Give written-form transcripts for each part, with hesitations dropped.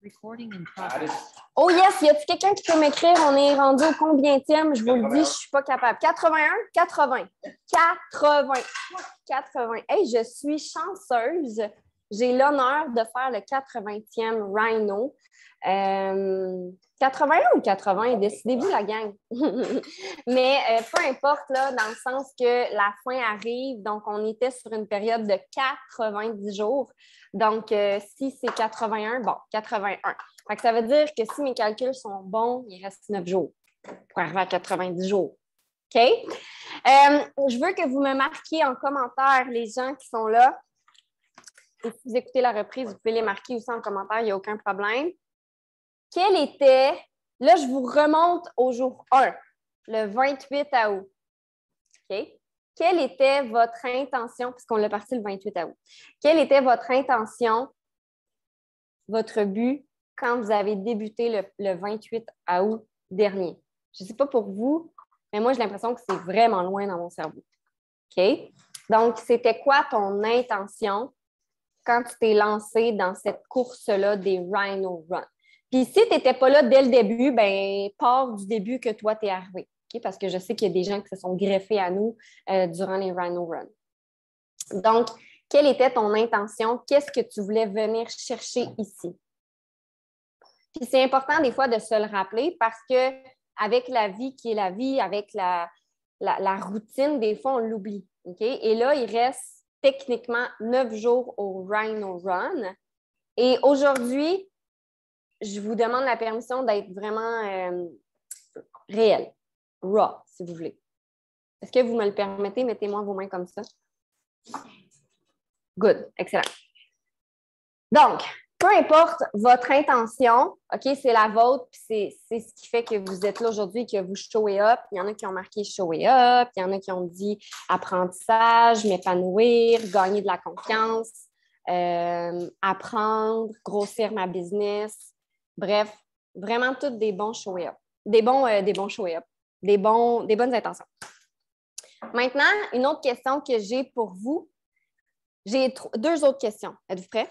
Recording in progress. Oh yes, y a-t-il quelqu'un qui peut m'écrire? On est rendu au combienième? Je vous le dis, je suis pas capable. 81? 80. 80. 80. Hey, je suis chanceuse. J'ai l'honneur de faire le 80e Rhino. 81 ou 80? Décidez-vous, la gang. Mais peu importe, là, dans le sens que la fin arrive. Donc, on était sur une période de 90 jours. Donc, si c'est 81, bon, 81. Fait que ça veut dire que si mes calculs sont bons, il reste 9 jours pour arriver à 90 jours. OK? Je veux que vous me marquiez en commentaire les gens qui sont là. Et si vous écoutez la reprise, vous pouvez les marquer aussi en commentaire, il n'y a aucun problème. Quel était, là, je vous remonte au jour 1, le 28 août. OK? Quelle était votre intention, puisqu'on l'a parti le 28 août, quelle était votre intention, votre but, quand vous avez débuté le 28 août dernier? Je ne sais pas pour vous, mais moi, j'ai l'impression que c'est vraiment loin dans mon cerveau. OK? Donc, c'était quoi ton intention quand tu t'es lancé dans cette course-là des Rhino Run? Puis si tu n'étais pas là dès le début, bien, pars du début que toi, tu es arrivé. Okay? Parce que je sais qu'il y a des gens qui se sont greffés à nous durant les Rhino Run. Donc, quelle était ton intention? Qu'est-ce que tu voulais venir chercher ici? Puis c'est important des fois de se le rappeler parce qu'avec la vie qui est la vie, avec la routine, des fois, on l'oublie. Okay? Et là, il reste techniquement 9 jours au Rhino Run. Et aujourd'hui, je vous demande la permission d'être vraiment réel, raw, si vous voulez. Est-ce que vous me le permettez? Mettez-moi vos mains comme ça. Good, excellent. Donc, peu importe votre intention, OK, c'est la vôtre, puis c'est ce qui fait que vous êtes là aujourd'hui, que vous showez up. Il y en a qui ont marqué showé up, il y en a qui ont dit apprentissage, m'épanouir, gagner de la confiance, apprendre, grossir ma business. Bref, vraiment toutes des bons showé up. Des bons showé up, des bonnes intentions. Maintenant, une autre question que j'ai pour vous. J'ai 2 autres questions. Êtes-vous prêts?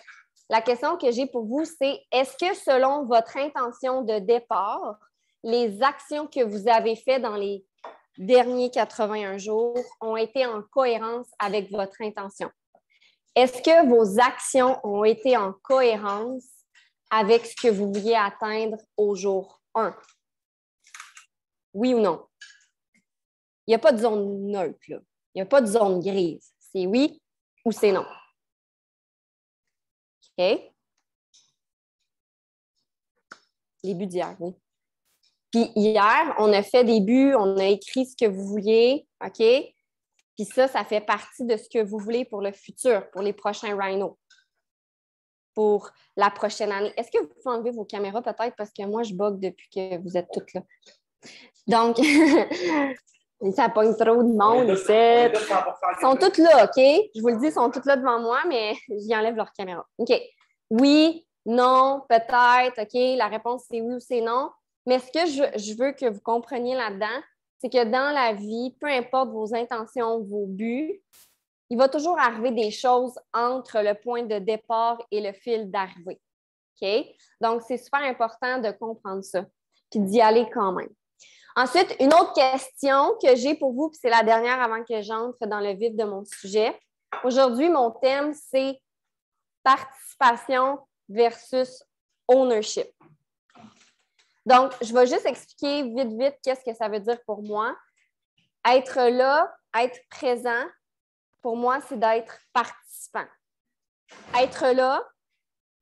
La question que j'ai pour vous, c'est est-ce que selon votre intention de départ, les actions que vous avez faites dans les derniers 81 jours ont été en cohérence avec votre intention? Est-ce que vos actions ont été en cohérence avec ce que vous vouliez atteindre au jour 1? Oui ou non? Il n'y a pas de zone neutre, là. Il n'y a pas de zone grise. C'est oui ou c'est non. OK? Les buts d'hier, oui. Puis hier, on a fait des buts, on a écrit ce que vous vouliez, OK? Puis ça fait partie de ce que vous voulez pour le futur, pour les prochains Rhino, pour la prochaine année. Est-ce que vous pouvez enlever vos caméras peut-être parce que moi, je bug depuis que vous êtes toutes là. Donc, ça pogne trop de monde ici. Ils sont toutes là, OK? Je vous le dis, ils sont toutes là devant moi, mais j'y enlève leur caméra. OK. Oui, non, peut-être, OK? La réponse, c'est oui ou c'est non. Mais ce que je veux que vous compreniez là-dedans, c'est que dans la vie, peu importe vos intentions, vos buts, il va toujours arriver des choses entre le point de départ et le fil d'arrivée. OK? Donc, c'est super important de comprendre ça, puis d'y aller quand même. Ensuite, une autre question que j'ai pour vous, puis c'est la dernière avant que j'entre dans le vif de mon sujet. Aujourd'hui, mon thème, c'est participation versus ownership. Donc, je vais juste expliquer vite qu'est-ce que ça veut dire pour moi. Être là, être présent, pour moi, c'est d'être participant. Être là,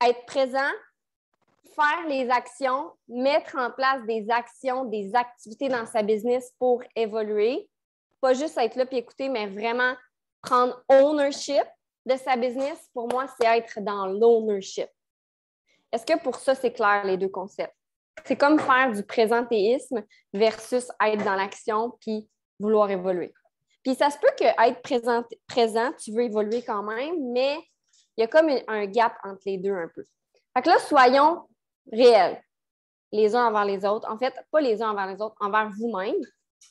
être présent, faire les actions, mettre en place des actions, des activités dans sa business pour évoluer. Pas juste être là puis écouter, mais vraiment prendre ownership de sa business. Pour moi, c'est être dans l'ownership. Est-ce que pour ça, c'est clair, les 2 concepts? C'est comme faire du présentéisme versus être dans l'action puis vouloir évoluer. Puis ça se peut qu'être présent, tu veux évoluer quand même, mais il y a comme un gap entre les deux un peu. Fait que là, soyons réels, les uns envers les autres. En fait, pas les uns envers les autres, envers vous-même.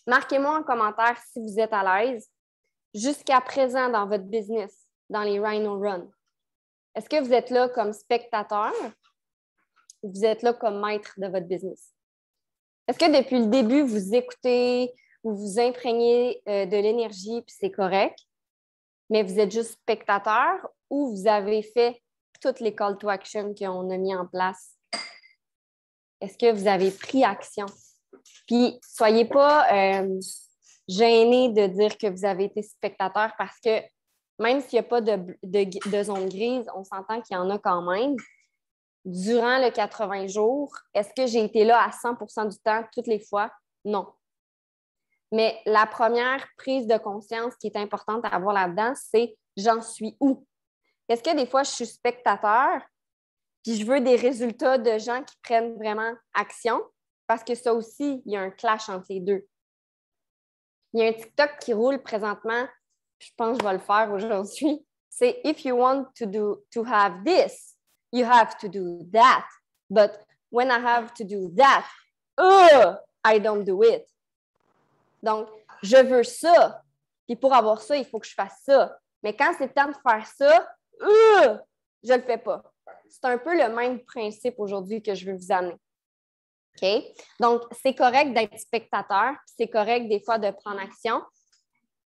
Marquez-moi en commentaire si vous êtes à l'aise jusqu'à présent dans votre business, dans les Rhino Run. Est-ce que vous êtes là comme spectateur? vous êtes là comme maître de votre business? Est-ce que depuis le début, vous écoutez ou vous imprégnez de l'énergie puis c'est correct, mais vous êtes juste spectateur ou vous avez fait toutes les call to action qu'on a mis en place? Est-ce que vous avez pris action? Puis, soyez pas gênés de dire que vous avez été spectateur parce que même s'il n'y a pas de zone grise, on s'entend qu'il y en a quand même. Durant le 80 jours, est-ce que j'ai été là à 100% du temps, toutes les fois? Non. Mais la première prise de conscience qui est importante à avoir là-dedans, c'est j'en suis où? Est-ce que des fois, je suis spectateur, puis je veux des résultats de gens qui prennent vraiment action? Parce que ça aussi, il y a un clash entre les deux. Il y a un TikTok qui roule présentement, je pense que je vais le faire aujourd'hui. C'est « If you want to have this, you have to do that. But when I have to do that, I don't do it. » Donc, je veux ça. Puis pour avoir ça, il faut que je fasse ça. Mais quand c'est le temps de faire ça, je ne le fais pas. C'est un peu le même principe aujourd'hui que je veux vous amener. OK? Donc, c'est correct d'être spectateur, c'est correct des fois de prendre action.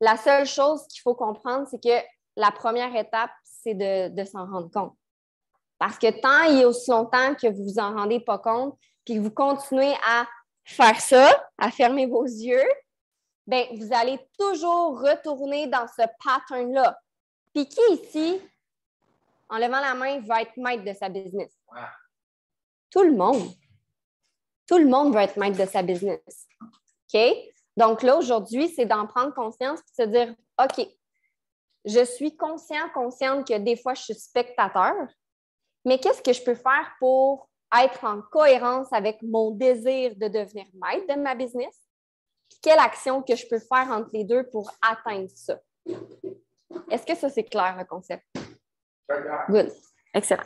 La seule chose qu'il faut comprendre, c'est que la première étape, c'est de s'en rendre compte. Parce que tant et aussi longtemps que vous ne vous en rendez pas compte, puis que vous continuez à faire ça, à fermer vos yeux, bien, vous allez toujours retourner dans ce pattern-là. Puis qui ici, en levant la main, va être maître de sa business? Tout le monde. Tout le monde veut être maître de sa business. OK? Donc là, aujourd'hui, c'est d'en prendre conscience et de se dire, OK, je suis consciente que des fois, je suis spectateur, mais qu'est-ce que je peux faire pour être en cohérence avec mon désir de devenir maître de ma business? Puis quelle action que je peux faire entre les deux pour atteindre ça? Est-ce que ça, c'est clair, le concept? Good. Excellent.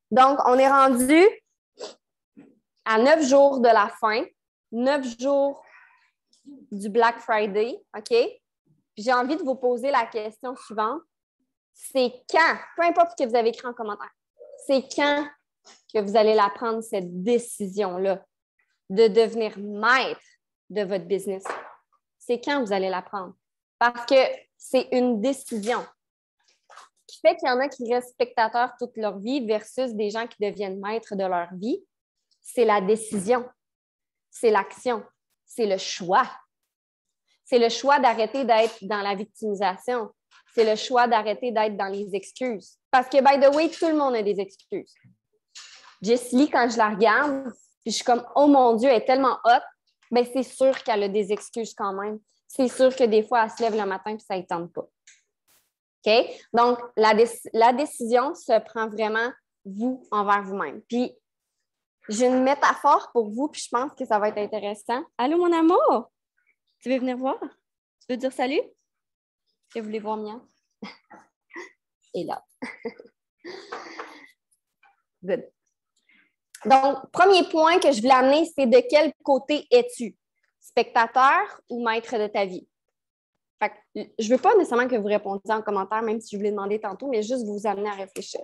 Donc, on est rendu à 9 jours de la fin, 9 jours du Black Friday, OK? J'ai envie de vous poser la question suivante. C'est quand, peu importe ce que vous avez écrit en commentaire, c'est quand que vous allez la prendre, cette décision-là, de devenir maître de votre business? C'est quand vous allez la prendre? Parce que c'est une décision. Ce qui fait qu'il y en a qui restent spectateurs toute leur vie versus des gens qui deviennent maîtres de leur vie, c'est la décision, c'est l'action, c'est le choix. C'est le choix d'arrêter d'être dans la victimisation. C'est le choix d'arrêter d'être dans les excuses. Parce que, by the way, tout le monde a des excuses. Jessie, quand je la regarde, puis je suis comme, oh mon Dieu, elle est tellement hot, bien, c'est sûr qu'elle a des excuses quand même. C'est sûr que des fois, elle se lève le matin et ça ne tente pas. OK? Donc, la décision se prend vraiment vous envers vous-même. Puis, j'ai une métaphore pour vous, puis je pense que ça va être intéressant. Allô, mon amour? Tu veux venir voir? Tu veux dire salut? Que voulez voir, Mia? Et là. Good. Donc, premier point que je voulais amener, c'est de quel côté es-tu? Spectateur ou maître de ta vie? Fait que, je ne veux pas nécessairement que vous répondiez en commentaire, même si je vous l'ai demandé tantôt, mais juste vous amener à réfléchir.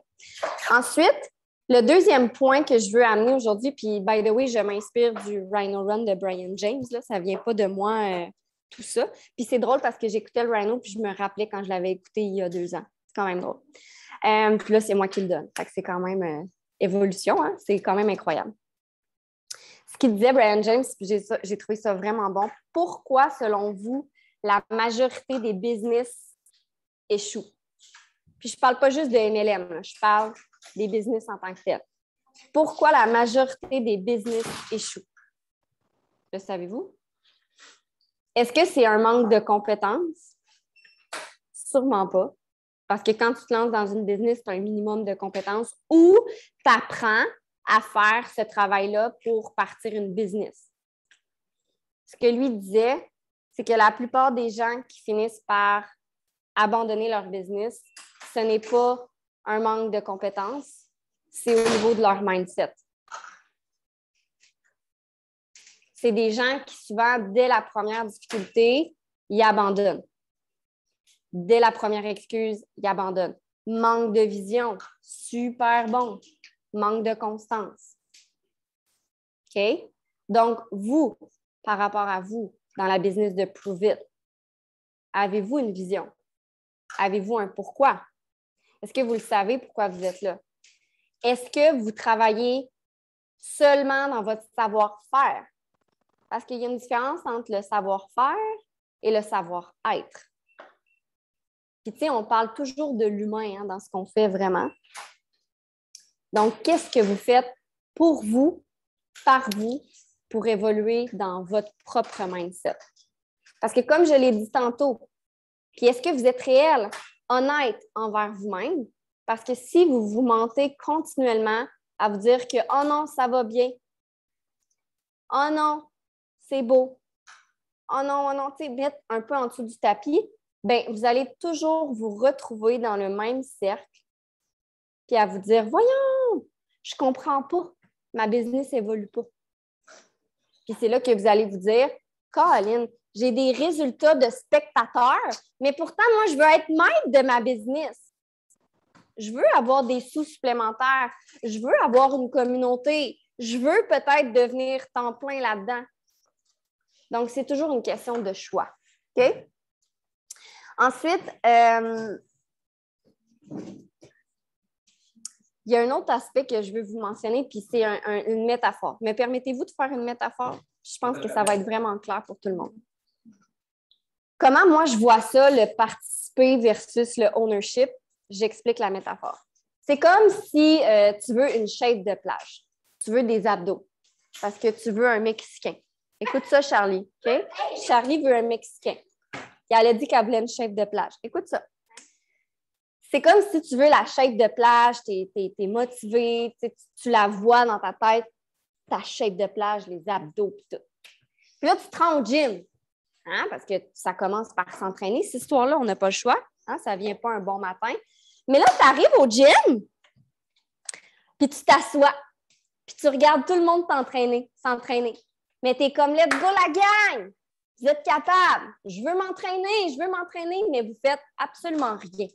Ensuite, le deuxième point que je veux amener aujourd'hui, puis by the way, je m'inspire du Rhino Run de Brian James, là, ça ne vient pas de moi, tout ça. Puis c'est drôle parce que j'écoutais le Rhino, puis je me rappelais quand je l'avais écouté il y a 2 ans. C'est quand même drôle. Puis là, c'est moi qui le donne. Fait que c'est quand même évolution, hein? C'est quand même incroyable. Ce qu'il disait, Brian James, puis j'ai trouvé ça vraiment bon. Pourquoi, selon vous, la majorité des business échouent? Puis je ne parle pas juste de MLM, là, je parle des business en tant que tel. Pourquoi la majorité des business échouent? Le savez-vous? Est-ce que c'est un manque de compétences? Sûrement pas. Parce que quand tu te lances dans une business, tu as un minimum de compétences ou tu apprends à faire ce travail-là pour partir une business. Ce que lui disait, c'est que la plupart des gens qui finissent par abandonner leur business, ce n'est pas un manque de compétences, c'est au niveau de leur mindset. C'est des gens qui, souvent, dès la première difficulté, ils abandonnent. Dès la première excuse, ils abandonnent. Manque de vision. Super bon. Manque de constance. OK? Donc, vous, par rapport à vous, dans la business de Prove It, avez-vous une vision? Avez-vous un pourquoi? Est-ce que vous le savez pourquoi vous êtes là? Est-ce que vous travaillez seulement dans votre savoir-faire? Parce qu'il y a une différence entre le savoir-faire et le savoir-être. Puis, tu sais, on parle toujours de l'humain dans ce qu'on fait vraiment. Donc, qu'est-ce que vous faites pour vous, par vous, pour évoluer dans votre propre mindset? Parce que comme je l'ai dit tantôt, puis est-ce que vous êtes réel, honnête envers vous-même? Parce que si vous vous mentez continuellement à vous dire que « Oh non, ça va bien. Oh non, c'est beau. Oh non, tu sais, mettre un peu en dessous du tapis, bien, vous allez toujours vous retrouver dans le même cercle puis à vous dire « Voyons, je comprends pas. Ma business n'évolue pas. » Puis c'est là que vous allez vous dire « Colin, j'ai des résultats de spectateurs, mais pourtant, moi, je veux être maître de ma business. Je veux avoir des sous supplémentaires. Je veux avoir une communauté. Je veux peut-être devenir temps plein là-dedans. » Donc, c'est toujours une question de choix. OK? Ensuite, il y a un autre aspect que je veux vous mentionner, puis c'est une métaphore. Me permettez-vous de faire une métaphore? Je pense que ça va être vraiment clair pour tout le monde. Comment moi je vois ça, le participer versus le ownership? J'explique la métaphore. C'est comme si tu veux une shape de plage. Tu veux des abdos parce que tu veux un Mexicain. Écoute ça, Charlie. Okay? Charlie veut un Mexicain. Et elle a dit qu'elle voulait une shape de plage. Écoute ça. C'est comme si tu veux la shape de plage, tu es motivé, tu la vois dans ta tête, ta shape de plage, les abdos et tout. Puis là, tu te rends au gym, hein, parce que ça commence par s'entraîner. Cette histoire-là, on n'a pas le choix. Hein, ça ne vient pas un bon matin. Mais là, tu arrives au gym, puis tu t'assois, puis tu regardes tout le monde s'entraîner. Mais tu es comme, let's go la gang! Vous êtes capable. Je veux m'entraîner, mais vous faites absolument rien.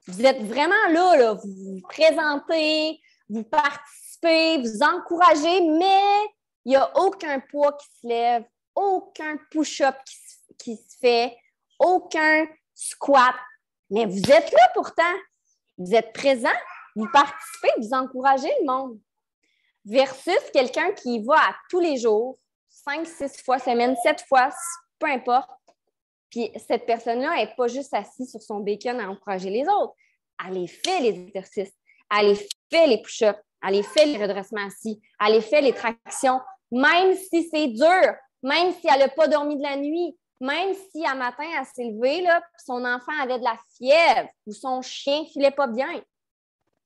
Vous êtes vraiment là, vous vous présentez, vous participez, vous encouragez, mais il n'y a aucun poids qui se lève, aucun push-up qui se fait, aucun squat. Mais vous êtes là pourtant. Vous êtes présent, vous participez, vous encouragez le monde. Versus quelqu'un qui y va à tous les jours, 5, 6 fois semaine, 7 fois, peu importe. Puis cette personne-là n'est pas juste assise sur son bacon à encourager les autres. Elle les fait, les exercices. Elle les fait, les push-ups. Elle les fait, les redressements assis. Elle les fait, les tractions. Même si c'est dur, même si elle n'a pas dormi de la nuit, même si un matin, elle s'est levée, là, puis son enfant avait de la fièvre ou son chien ne filait pas bien.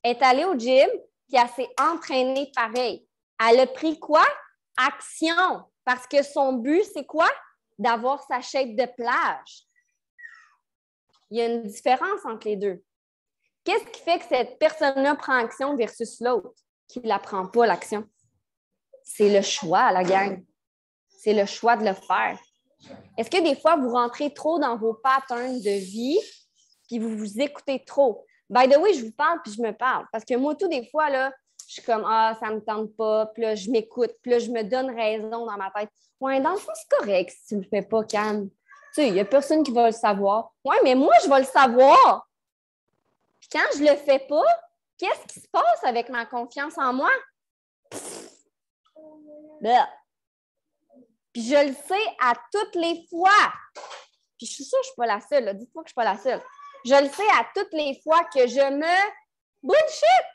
Elle est allée au gym, puis elle s'est entraînée pareil. Elle a pris quoi? Action. Parce que son but, c'est quoi? D'avoir sa shape de plage. Il y a une différence entre les deux. Qu'est-ce qui fait que cette personne-là prend action versus l'autre qui ne la prend pas, l'action? C'est le choix, la gang. C'est le choix de le faire. Est-ce que des fois, vous rentrez trop dans vos patterns de vie puis vous vous écoutez trop? By the way, je vous parle puis je me parle. Parce que moi, tout des fois, là, je suis comme « Ah, ça ne me tente pas », puis là, je m'écoute, puis là, je me donne raison dans ma tête. « Ouais, dans le fond, c'est correct si tu ne le fais pas, calme. » Tu sais, il n'y a personne qui va le savoir. « Ouais, mais moi, je vais le savoir. » Puis quand je ne le fais pas, qu'est-ce qui se passe avec ma confiance en moi? Puis je le sais à toutes les fois. Puis je suis sûre que je ne suis pas la seule. Là. Dites-moi que je ne suis pas la seule. Je le sais à toutes les fois que je me bullshit.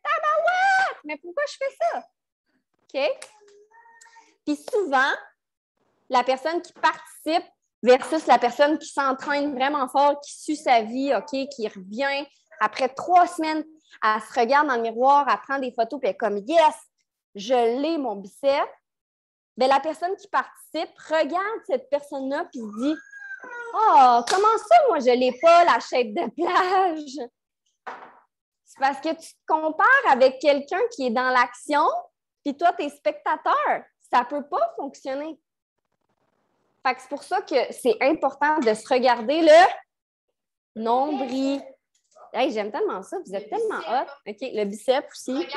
Tabarouette! Mais pourquoi je fais ça? OK? Puis souvent, la personne qui participe versus la personne qui s'entraîne vraiment fort, qui suit sa vie, OK, qui revient après 3 semaines, elle se regarde dans le miroir, elle prend des photos, puis elle est comme « Yes, je l'ai, mon bicep ». Bien, la personne qui participe regarde cette personne-là puis se dit « Oh, comment ça, moi, je ne l'ai pas, la shape de plage? » C'est parce que tu te compares avec quelqu'un qui est dans l'action, puis toi, tu es spectateur. Ça ne peut pas fonctionner. Fait que c'est pour ça que c'est important de se regarder nombril. Hey, j'aime tellement ça, vous êtes tellement hot. OK, le biceps aussi.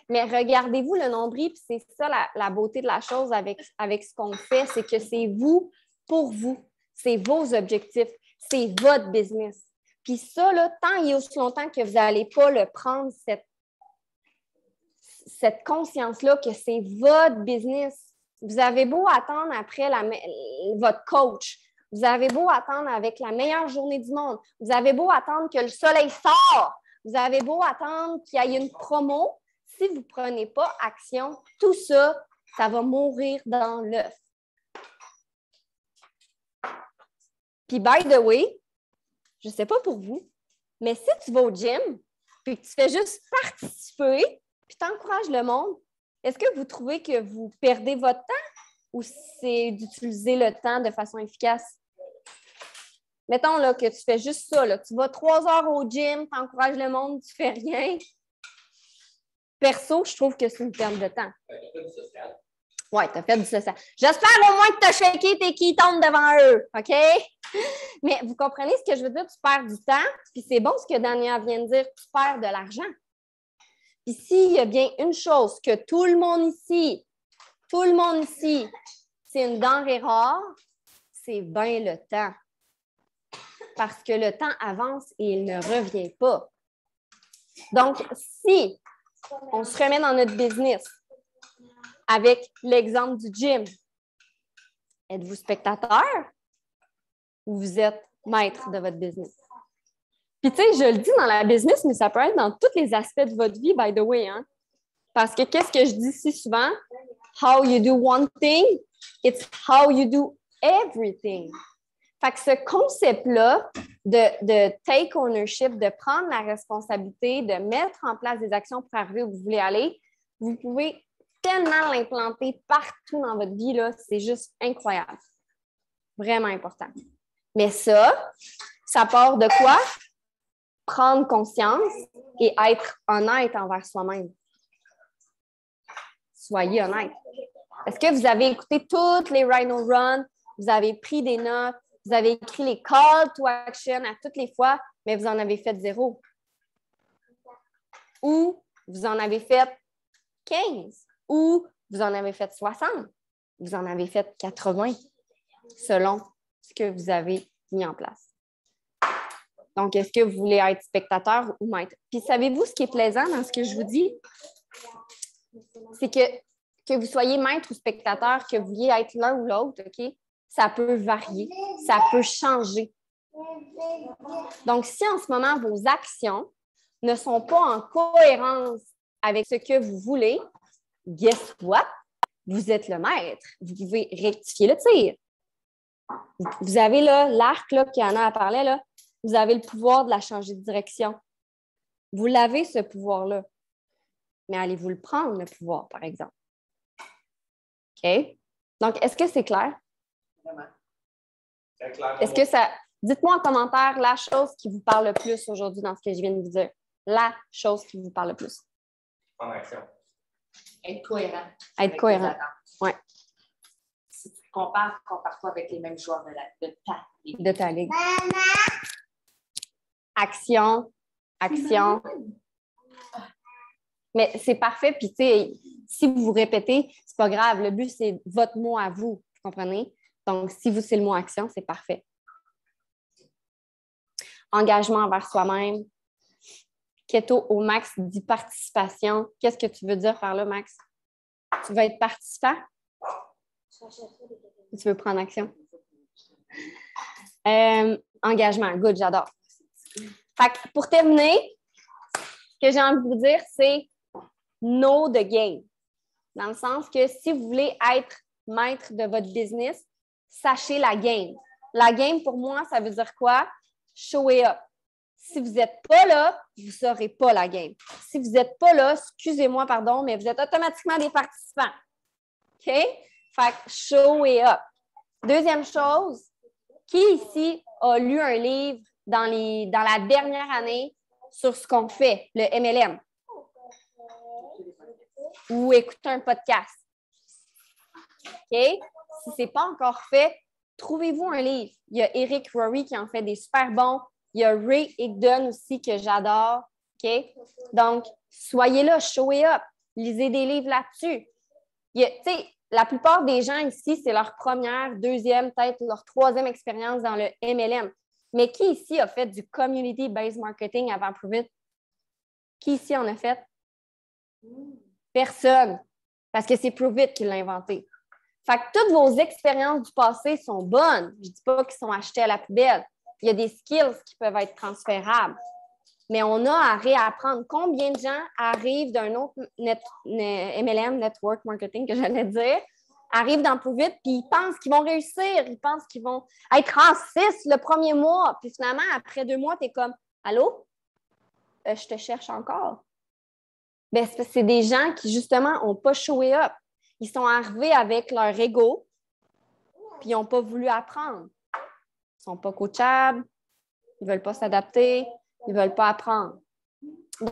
Mais regardez-vous le nombril, puis c'est ça la beauté de la chose avec ce qu'on fait, c'est que c'est vous pour vous. C'est vos objectifs, c'est votre business. Puis ça, là, tant et aussi longtemps que vous n'allez pas le prendre, cette conscience-là que c'est votre business. Vous avez beau attendre après votre coach. Vous avez beau attendre avec la meilleure journée du monde. Vous avez beau attendre que le soleil sort. Vous avez beau attendre qu'il y ait une promo. Si vous ne prenez pas action, tout ça, ça va mourir dans l'œuf. Puis, by the way, je ne sais pas pour vous, mais si tu vas au gym puis que tu fais juste participer puis tu encourages le monde, est-ce que vous trouvez que vous perdez votre temps ou c'est d'utiliser le temps de façon efficace? Mettons là, que tu fais juste ça. Là. Tu vas 3 heures au gym, tu encourages le monde, tu ne fais rien. Perso, je trouve que c'est une perte de temps. Tu as fait du social. Oui, tu as fait du social. J'espère au moins que tu as shaké tes ketones devant eux. OK? Mais vous comprenez ce que je veux dire? Tu perds du temps. Puis c'est bon ce que Daniel vient de dire, tu perds de l'argent. Puis s'il y a bien une chose que tout le monde ici, c'est une denrée rare, c'est bien le temps. Parce que le temps avance et il ne revient pas. Donc, si on se remet dans notre business avec l'exemple du gym, êtes-vous spectateur ou vous êtes maître de votre business? Puis, tu sais, je le dis dans la business, mais ça peut être dans tous les aspects de votre vie, by the way. Hein? Parce que qu'est-ce que je dis si souvent? How you do one thing, it's how you do everything. Fait que ce concept-là de take ownership, de prendre la responsabilité, de mettre en place des actions pour arriver où vous voulez aller, vous pouvez tellement l'implanter partout dans votre vie, là, c'est juste incroyable. Vraiment important. Mais ça part de quoi? Prendre conscience et être honnête envers soi-même. Soyez honnête. Est-ce que vous avez écouté toutes les Rhino Run? Vous avez pris des notes? Vous avez écrit les call to action à toutes les fois, mais vous en avez fait 0. Ou vous en avez fait 15. Ou vous en avez fait 60. Vous en avez fait 80, selon ce que vous avez mis en place. Donc, est-ce que vous voulez être spectateur ou maître? Puis, savez-vous ce qui est plaisant dans ce que je vous dis? C'est que vous soyez maître ou spectateur, que vous vouliez être l'un ou l'autre, OK? Ça peut varier, ça peut changer. Donc, si en ce moment, vos actions ne sont pas en cohérence avec ce que vous voulez, guess what? Vous êtes le maître. Vous pouvez rectifier le tir. Vous avez là l'arc là, qu'Anna parlait, là, vous avez le pouvoir de la changer de direction. Vous l'avez, ce pouvoir-là. Mais allez-vous le prendre, le pouvoir, par exemple? OK? Donc, est-ce que c'est clair? Vraiment. C'est clair. Est-ce que ça... Dites-moi en commentaire la chose qui vous parle le plus aujourd'hui dans ce que je viens de vous dire. La chose qui vous parle le plus. En action. Être cohérent. Être cohérent. Oui. Si tu te compares, compare-toi avec les mêmes joueurs de ta ligue. De ta ligue. Action. Action. Mais c'est parfait. Puis, tu sais, si vous vous répétez, c'est pas grave. Le but, c'est votre mot à vous. Vous comprenez? Donc, si vous, c'est le mot action, c'est parfait. Engagement envers soi-même. Keto au max dit participation. Qu'est-ce que tu veux dire par là, Max? Tu veux être participant? Ou tu veux prendre action? Engagement. Good, j'adore. Fait que pour terminer, ce que j'ai envie de vous dire, c'est know the game. Dans le sens que si vous voulez être maître de votre business, sachez la game. La game, pour moi, ça veut dire quoi? Show it up. Si vous n'êtes pas là, vous ne saurez pas la game. Si vous n'êtes pas là, excusez-moi, pardon, mais vous êtes automatiquement des participants. OK? Fait que show it up. Deuxième chose, qui ici a lu un livre dans la dernière année sur ce qu'on fait, le MLM? Ou écouter un podcast? OK? Si ce n'est pas encore fait, trouvez-vous un livre. Il y a Eric Rory qui en fait des super bons. Il y a Ray Higdon aussi que j'adore. OK? Donc, soyez là, show it up. Lisez des livres là-dessus. Tu sais, la plupart des gens ici, c'est leur première, deuxième, peut-être leur troisième expérience dans le MLM. Mais qui ici a fait du community-based marketing avant Prove It? Qui ici en a fait? Personne. Parce que c'est Prove It qui l'a inventé. Fait que toutes vos expériences du passé sont bonnes. Je ne dis pas qu'ils sont achetés à la poubelle. Il y a des skills qui peuvent être transférables. Mais on a à réapprendre. Combien de gens arrivent d'un autre MLM, Network Marketing, que j'allais dire, arrivent dans Prove It, puis ils pensent qu'ils vont réussir, ils pensent qu'ils vont être en 6 le premier mois, puis finalement, après 2 mois, tu es comme « Allô? Je te cherche encore. » Bien, c'est des gens qui, justement, n'ont pas showé up. Ils sont arrivés avec leur ego, puis ils n'ont pas voulu apprendre. Ils ne sont pas coachables, ils ne veulent pas s'adapter, ils ne veulent pas apprendre.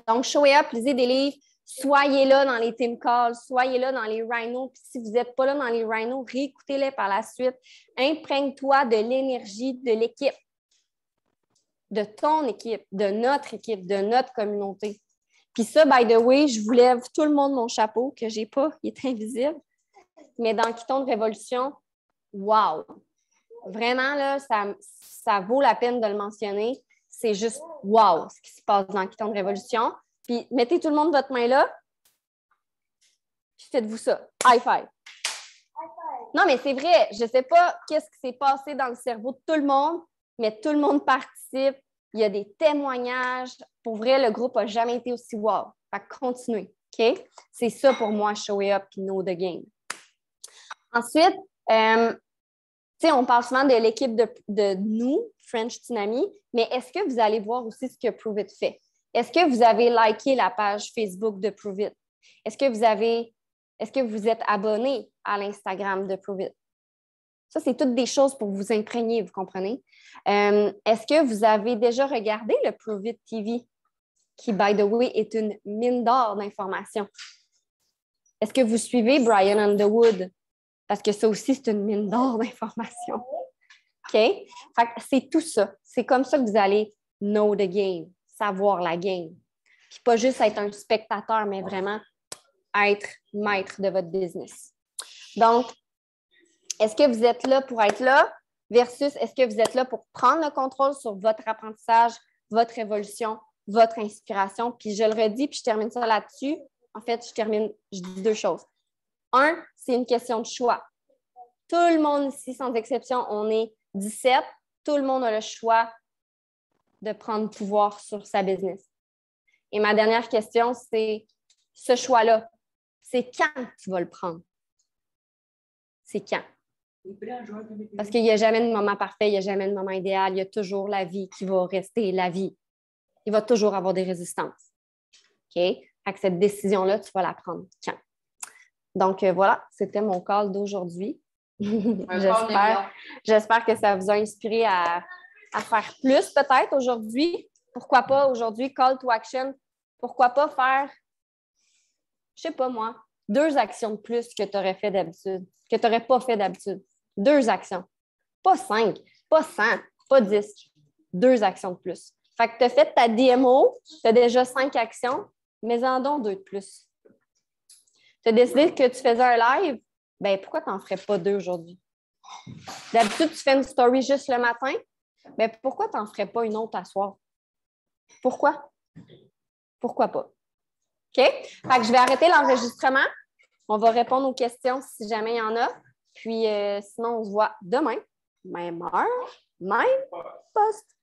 Donc, show up, lisez des livres, soyez là dans les team calls, soyez là dans les rhinos. Puis si vous n'êtes pas là dans les rhinos, réécoutez-les par la suite. Imprègne-toi de l'énergie de l'équipe, de ton équipe, de notre communauté. Puis ça, by the way, je vous lève tout le monde mon chapeau, que je n'ai pas, il est invisible. Mais dans Quittons de Révolution, wow! Vraiment, là, ça vaut la peine de le mentionner. C'est juste wow ce qui se passe dans Quittons de Révolution. Puis mettez tout le monde votre main là. Puis faites-vous ça. High five. Non, mais c'est vrai. Je ne sais pas qu'est-ce qui s'est passé dans le cerveau de tout le monde, mais tout le monde participe. Il y a des témoignages. Pour vrai, le groupe n'a jamais été aussi wow. Fait que continuez. OK? C'est ça pour moi, show it up et know the game. Ensuite, on parle souvent de l'équipe de nous, French Tsunami, mais est-ce que vous allez voir aussi ce que Prove It fait? Est-ce que vous avez liké la page Facebook de Prove It? Est-ce que vous êtes abonné à l'Instagram de Prove It? Ça, c'est toutes des choses pour vous imprégner, vous comprenez? Est-ce que vous avez déjà regardé le Prove It TV, qui, by the way, est une mine d'or d'informations? Est-ce que vous suivez Brian Underwood? Parce que ça aussi, c'est une mine d'or d'informations. OK? Fait que c'est tout ça. C'est comme ça que vous allez know the game, savoir la game. Puis pas juste être un spectateur, mais vraiment être maître de votre business. Donc, est-ce que vous êtes là pour être là versus est-ce que vous êtes là pour prendre le contrôle sur votre apprentissage, votre évolution, votre inspiration? Puis je le redis, puis je termine ça là-dessus. En fait, je dis 2 choses. 1, c'est une question de choix. Tout le monde ici, sans exception, on est 17. Tout le monde a le choix de prendre pouvoir sur sa business. Et ma dernière question, c'est ce choix-là, c'est quand tu vas le prendre? C'est quand? Parce qu'il n'y a jamais de moment parfait, il n'y a jamais de moment idéal, il y a toujours la vie qui va rester la vie. Il va toujours avoir des résistances. OK? Fait que cette décision-là, tu vas la prendre quand? Donc, voilà, c'était mon call d'aujourd'hui. J'espère que ça vous a inspiré à faire plus peut-être aujourd'hui. Pourquoi pas aujourd'hui, call to action. Pourquoi pas faire, je sais pas moi, 2 actions de plus que tu aurais fait d'habitude, que tu n'aurais pas fait d'habitude. 2 actions. Pas 5, pas 100, pas 10. 2 actions de plus. Fait que tu as fait ta DMO, tu as déjà 5 actions, mais en donc 2 de plus. Tu as décidé que tu faisais un live, bien, pourquoi tu n'en ferais pas 2 aujourd'hui? D'habitude, tu fais une story juste le matin, bien, pourquoi tu n'en ferais pas une autre à soir? Pourquoi? Pourquoi pas? OK? Fait que je vais arrêter l'enregistrement. On va répondre aux questions si jamais il y en a. Puis sinon, on se voit demain, même heure, même poste.